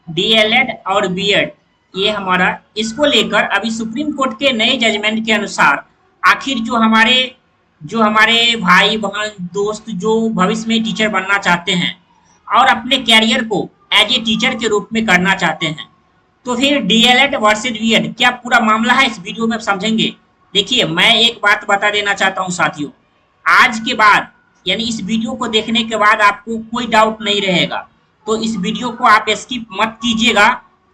DElEd और BEd, ये हमारा इसको लेकर अभी सुप्रीम कोर्ट के नए जजमेंट के अनुसार आखिर जो हमारे भाई बहन दोस्त जो भविष्य में टीचर बनना चाहते हैं और अपने कैरियर को एज ए टीचर के रूप में करना चाहते हैं, तो फिर डीएलएड वर्सेज बीएड क्या पूरा मामला है इस वीडियो में समझेंगे। देखिए, मैं एक बात बता देना चाहता हूं साथियों, आज के बाद यानी इस वीडियो को देखने के बाद आपको कोई डाउट नहीं रहेगा, तो इस वीडियो को आप स्किप मत कीजिएगा,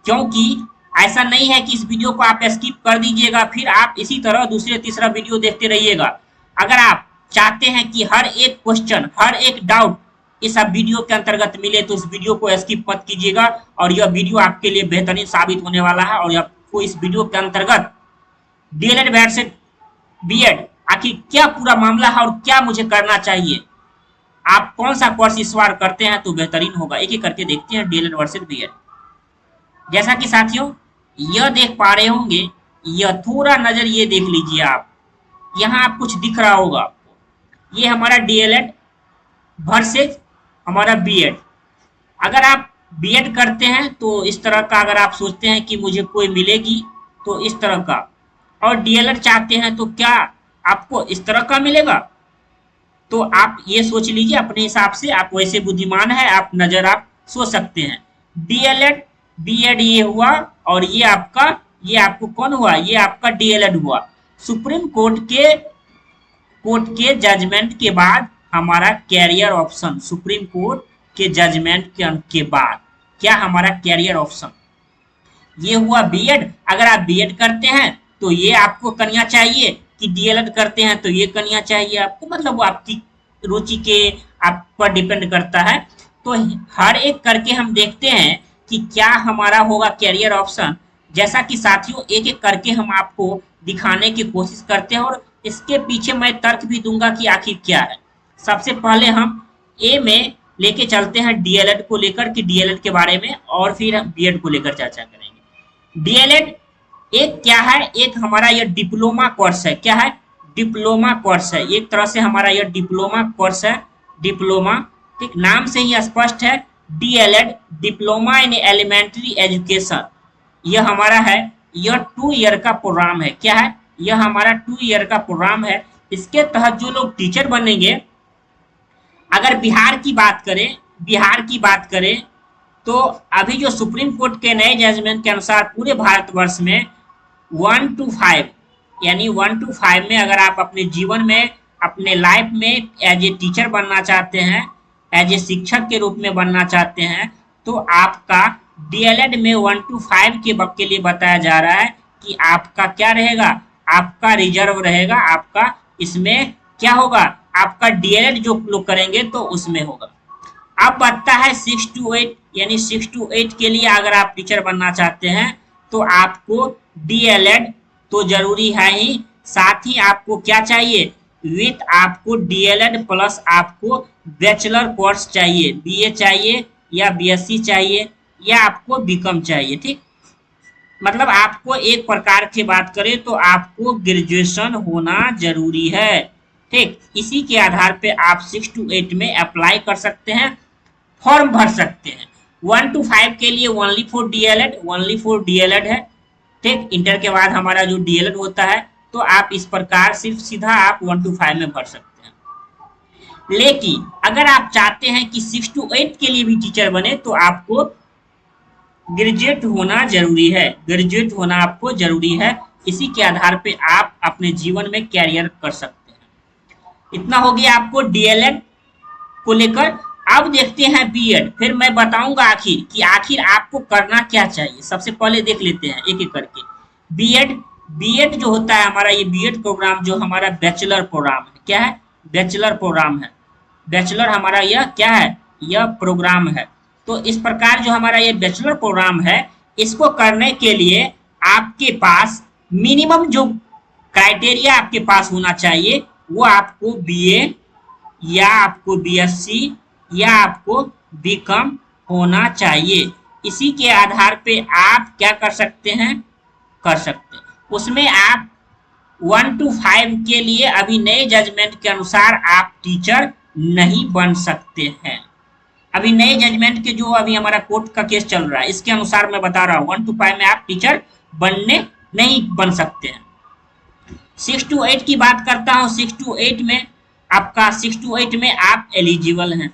क्योंकि ऐसा नहीं है कि इस वीडियो को आप स्किप कर दीजिएगा फिर आप इसी तरह दूसरे तीसरा वीडियो देखते रहिएगा। अगर आप चाहते हैं कि हर एक क्वेश्चन हर एक डाउट इस वीडियो के अंतर्गत मिले तो इस वीडियो को स्किप मत कीजिएगा, और यह वीडियो आपके लिए बेहतरीन साबित होने वाला है। और आपको इस वीडियो के अंतर्गत डीएलएड वर्सेज बीएड आखिर क्या पूरा मामला है और क्या मुझे करना चाहिए, आप कौन सा कोर्स इस बार करते हैं तो बेहतरीन होगा, एक एक करके देखते हैं डीएलएड वर्सेज बीएड। जैसा कि साथियों यह देख पा रहे होंगे, यह थोड़ा नजर ये देख लीजिए आप, यहाँ आप कुछ दिख रहा होगा आपको, ये हमारा डीएलएड वर्सेज हमारा बीएड। अगर आप बीएड करते हैं तो इस तरह का, अगर आप सोचते हैं कि मुझे कोई मिलेगी तो इस तरह का, और डीएलएड चाहते हैं तो क्या आपको इस तरह का मिलेगा, तो आप ये सोच लीजिए अपने हिसाब से, आप वैसे बुद्धिमान है, आप नजर आप सोच सकते हैं। डीएलएड बीएड ये हुआ, और ये आपको कौन हुआ, ये आपका डीएलएड हुआ। सुप्रीम कोर्ट के जजमेंट के बाद हमारा कैरियर ऑप्शन, सुप्रीम कोर्ट के जजमेंट के बाद क्या हमारा कैरियर ऑप्शन ये हुआ बीएड। अगर आप बीएड करते हैं तो ये आपको करना चाहिए, कि डीएलएड करते हैं तो ये करना चाहिए आपको, मतलब वो आपकी रुचि के आप पर डिपेंड करता है। तो हर एक करके हम देखते हैं कि क्या हमारा होगा कैरियर ऑप्शन। जैसा कि साथियों एक एक करके हम आपको दिखाने की कोशिश करते हैं, और इसके पीछे मैं तर्क भी दूंगा कि आखिर क्या है। सबसे पहले हम ए में लेके चलते हैं डीएलएड को लेकर, कि डीएलएड के बारे में, और फिर हम बीएड को लेकर चर्चा करेंगे। डीएलएड एक क्या है, एक हमारा यह डिप्लोमा कोर्स है। क्या है, डिप्लोमा कोर्स है, एक तरह से हमारा यह डिप्लोमा कोर्स है, डिप्लोमा, ठीक, नाम से ही स्पष्ट है। DElEd diploma in elementary education, यह हमारा है, यह 2 ईयर का प्रोग्राम है। क्या है, यह हमारा 2 ईयर का प्रोग्राम है। इसके तहत जो लोग टीचर बनेंगे, अगर बिहार की बात करें तो अभी जो सुप्रीम कोर्ट के नए जजमेंट के अनुसार पूरे भारतवर्ष में 1 to 5 यानी 1 to 5 में अगर आप अपने जीवन में, अपने लाइफ में एज ए टीचर बनना चाहते हैं, एज ए शिक्षक के रूप में बनना चाहते हैं, तो आपका डीएलएड में 1 to 5 के लिए बताया जा रहा है कि आपका क्या रहेगा, आपका रिजर्व रहेगा, आपका इसमें क्या होगा, आपका डीएलएड जो लोग करेंगे तो उसमें होगा। अब बनता है 6 to 8, यानी 6 to 8 के लिए अगर आप टीचर बनना चाहते हैं तो आपको डीएलएड तो जरूरी है ही, साथ ही आपको क्या चाहिए, विथ आपको डीएलएड प्लस आपको बैचलर कोर्स चाहिए, बीए चाहिए या बीएससी चाहिए या आपको बीकॉम चाहिए, ठीक। मतलब आपको एक प्रकार की बात करें तो आपको ग्रेजुएशन होना जरूरी है, ठीक। इसी के आधार पे आप 6 to 8 में अप्लाई कर सकते हैं, फॉर्म भर सकते हैं। 1 to 5 के लिए ओनली फॉर डीएलएड है, ठीक। इंटर के बाद हमारा जो डीएलएड होता है, तो आप इस प्रकार सिर्फ सीधा आप 1 to 5 में भर सकते हैं। लेकिन अगर आप चाहते हैं कि 6 to 8 के लिए भी टीचर बने तो आपको ग्रेजुएट होना जरूरी है, ग्रेजुएट होना आपको जरूरी है। इसी के आधार पे आप अपने जीवन में कैरियर कर सकते हैं। इतना हो गया आपको डीएलएड को लेकर। अब देखते हैं बीएड, फिर मैं बताऊंगा आखिर आपको करना क्या चाहिए। सबसे पहले देख लेते हैं एक एक करके बीएड जो होता है हमारा, ये बीएड प्रोग्राम जो हमारा बैचलर प्रोग्राम है। क्या है, बैचलर प्रोग्राम है, बैचलर हमारा यह क्या है, यह प्रोग्राम है। तो इस प्रकार जो हमारा ये बैचलर प्रोग्राम है, इसको करने के लिए आपके पास मिनिमम जो क्राइटेरिया आपके पास होना चाहिए, वो आपको बीए या आपको बीएससी या आपको बीकॉम होना चाहिए। इसी के आधार पे आप क्या कर सकते हैं, उसमें आप 1 to 5 के लिए अभी नए जजमेंट के अनुसार आप टीचर नहीं बन सकते हैं। अभी नए जजमेंट के जो अभी हमारा कोर्ट का केस चल रहा है, इसके अनुसार मैं बता रहा हूँ 1 to 5 में आप टीचर बनने नहीं बन सकते हैं। 6 to 8 की बात करता हूँ। 6 to 8 में आपका 6 to 8 में आप एलिजिबल हैं।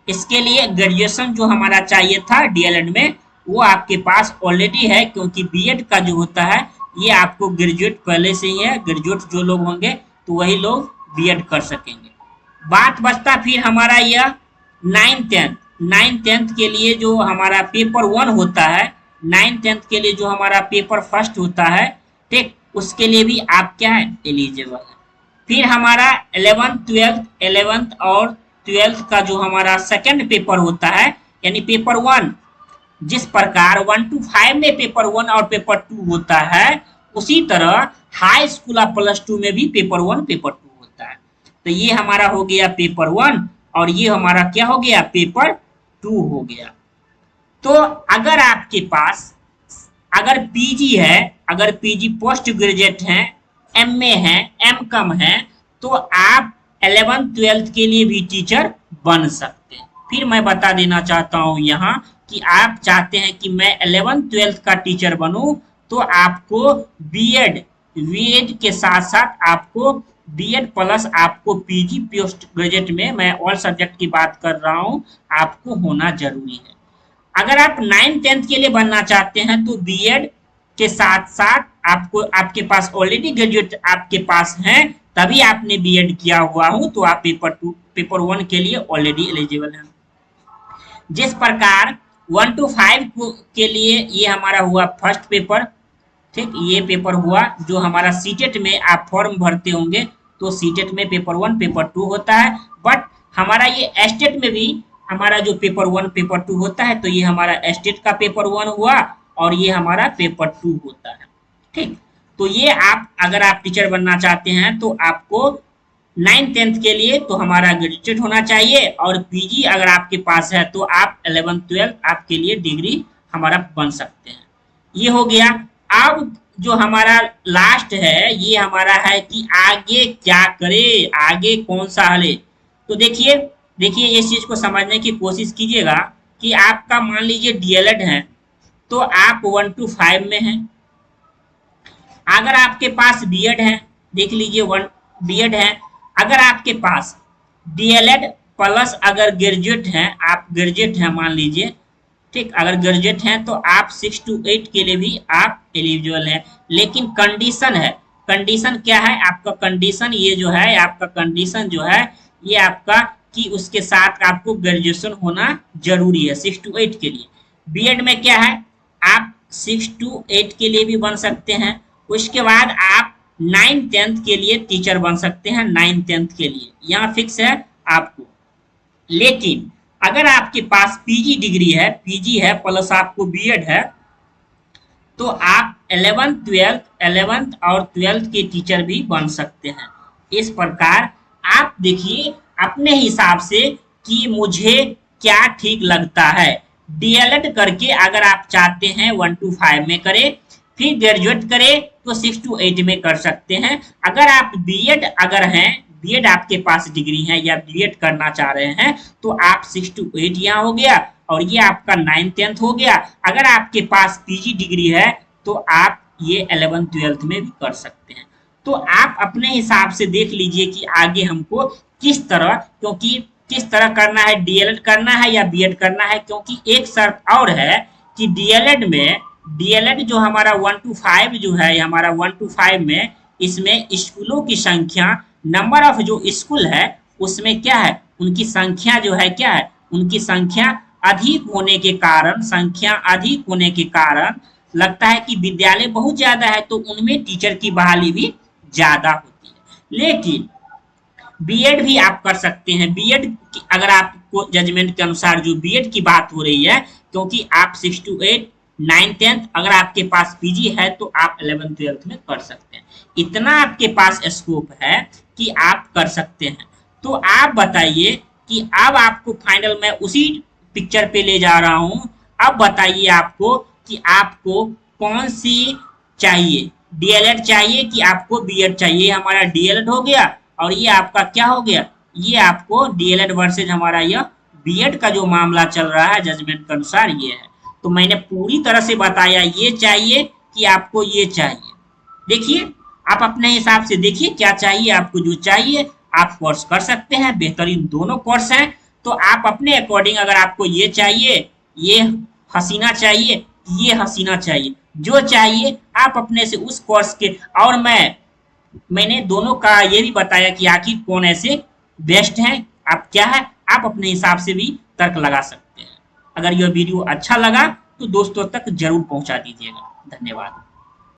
इसके लिए ग्रेजुएशन जो हमारा चाहिए था डीएलएड में, वो आपके पास ऑलरेडी है, क्योंकि बीएड का जो होता है ये आपको ग्रेजुएट पहले से ही है। ग्रेजुएट जो लोग होंगे तो वही लोग बीएड कर सकेंगे। बात बचता फिर हमारा यह 9th के लिए जो हमारा पेपर 1 होता है, 9th के लिए जो हमारा पेपर फर्स्ट होता है, ठीक, उसके लिए भी आप क्या है, एलिजिबल है। फिर हमारा 11th और 12th का जो हमारा सेकंड पेपर होता है, यानी पेपर 1, जिस प्रकार 1 to 5 में पेपर 1 और पेपर 2 होता है, उसी तरह हाई स्कूल और +2 में भी पेपर 1 पेपर 2 होता है। तो ये हमारा हो गया पेपर 1 और ये हमारा क्या हो गया, पेपर 2 हो गया। तो अगर आपके पास अगर पीजी है, अगर पीजी पोस्ट ग्रेजुएट है, एमए है, एमकॉम है, तो आप 11th-12th के लिए भी टीचर बन सकते हैं। फिर मैं बता देना चाहता हूं यहाँ कि आप चाहते हैं कि मैं 11th-12th का टीचर बनूं, तो आपको बीएड के साथ साथ आपको बीएड प्लस आपको पीजी पोस्ट ग्रेजुएट में, मैं ऑल सब्जेक्ट की बात कर रहा हूं, आपको होना जरूरी है। अगर आप 9th-10th के लिए बनना चाहते हैं तो बीएड के साथ साथ आपको, आपके पास ऑलरेडी ग्रेजुएट आपके पास हैं, तभी आपने बीएड किया हुआ हो, तो आप पेपर 1 के लिए ऑलरेडी एलिजिबल हैं। जिस प्रकार 1 to 5 के लिए ये हमारा हुआ फर्स्ट पेपर, ठीक, ये पेपर हुआ जो हमारा सीटेट में आप फॉर्म भरते होंगे, तो सीटेट में पेपर 1 पेपर 2 होता है। बट हमारा ये एस्टेट में भी हमारा जो पेपर 1 पेपर 2 होता है, तो ये हमारा एस्टेट का पेपर 1 हुआ और ये हमारा पेपर 2 होता है, ठीक। तो ये आप अगर आप टीचर बनना चाहते हैं तो आपको 9th-10th के लिए तो हमारा ग्रेजुएट होना चाहिए, और पीजी अगर आपके पास है तो आप 11th-12th आपके लिए डिग्री हमारा बन सकते हैं। ये हो गया। अब जो हमारा लास्ट है, ये हमारा है कि आगे क्या करे, आगे कौन सा हले। तो देखिए इस चीज को समझने की कोशिश कीजिएगा कि आपका मान लीजिए डीएलएड है, तो आप 1 to 5 में हैं। अगर आपके पास बीएड है, देख लीजिए बीएड है, अगर आपके पास डीएलएड प्लस अगर ग्रेजुएट है, आप ग्रेजुएट हैं मान लीजिए, ठीक, अगर ग्रेजुएट हैं तो आप 6 to 8 के लिए भी आप एलिजिबल हैं। लेकिन कंडीशन है, कंडीशन क्या है आपका, कंडीशन ये जो है आपका कंडीशन जो है ये आपका कि उसके साथ आपको ग्रेजुएशन होना जरूरी है 6 to 8 के लिए। बीएड में क्या है, आप 6 to 8 के लिए भी बन सकते हैं, उसके बाद आप 9th-10th के लिए टीचर बन सकते हैं, 9th-10th के लिए यहाँ फिक्स है आपको। लेकिन अगर आपके पास पीजी डिग्री है, पीजी है प्लस आपको बीएड है, तो आप 11th और 12th के टीचर भी बन सकते हैं। इस प्रकार आप देखिए अपने हिसाब से कि मुझे क्या ठीक लगता है। डीएलएड करके अगर आप चाहते हैं 1 to 5 में करें, फिर ग्रेजुएट करें तो 6 to 8 में कर सकते हैं। अगर आप बीएड अगर हैं, बीएड आपके पास डिग्री है या बीएड करना चाह रहे हैं, तो आप 6 to 8 यहाँ हो गया और ये आपका 9th-10th हो गया। अगर आपके पास पीजी डिग्री है तो आप ये 11th-12th में भी कर सकते हैं। तो आप अपने हिसाब से देख लीजिए कि आगे हमको किस तरह, क्योंकि किस तरह करना है, डीएलएड करना है या बीएड करना है। क्योंकि एक शर्त और है कि डीएलएड जो हमारा 1 to 5 जो है, हमारा 1 to 5 में, इसमें स्कूलों की संख्या, नंबर ऑफ जो स्कूल है उसमें क्या है, उनकी संख्या जो है क्या है, उनकी संख्या अधिक होने के कारण लगता है कि विद्यालय बहुत ज्यादा है, तो उनमें टीचर की बहाली भी ज्यादा होती है। लेकिन बीएड भी आप कर सकते हैं। बीएड अगर आपको जजमेंट के अनुसार जो बीएड की बात हो रही है, क्योंकि आप 6 to 8 9th-10th अगर आपके पास पीजी है तो आप 11th-12th में कर सकते हैं। इतना आपके पास स्कोप है कि आप कर सकते हैं। तो आप बताइए कि अब आपको फाइनल में उसी पिक्चर पे ले जा रहा हूं। अब बताइए आपको कि आपको कौन सी चाहिए, डीएलएड चाहिए कि आपको बीएड चाहिए। हमारा डीएलएड हो गया और ये आपका क्या हो गया, ये आपको डीएलएड वर्सेज हमारा यह बीएड का जो मामला चल रहा है जजमेंट के अनुसार ये है। तो मैंने पूरी तरह से बताया, ये चाहिए कि आपको ये चाहिए। देखिए, आप अपने हिसाब से देखिए क्या चाहिए आपको, जो चाहिए आप कोर्स कर सकते हैं, बेहतरीन दोनों कोर्स हैं। तो आप अपने अकॉर्डिंग, अगर आपको ये चाहिए, ये हसीना चाहिए, ये हसीना चाहिए, जो चाहिए आप अपने से उस कोर्स के। और मैंने दोनों का ये भी बताया कि आखिर कौन ऐसे बेस्ट हैं, आप क्या है, आप अपने हिसाब से भी तर्क लगा सकते हैं। अगर यह वीडियो अच्छा लगा तो दोस्तों तक जरूर पहुंचा दीजिएगा। धन्यवाद।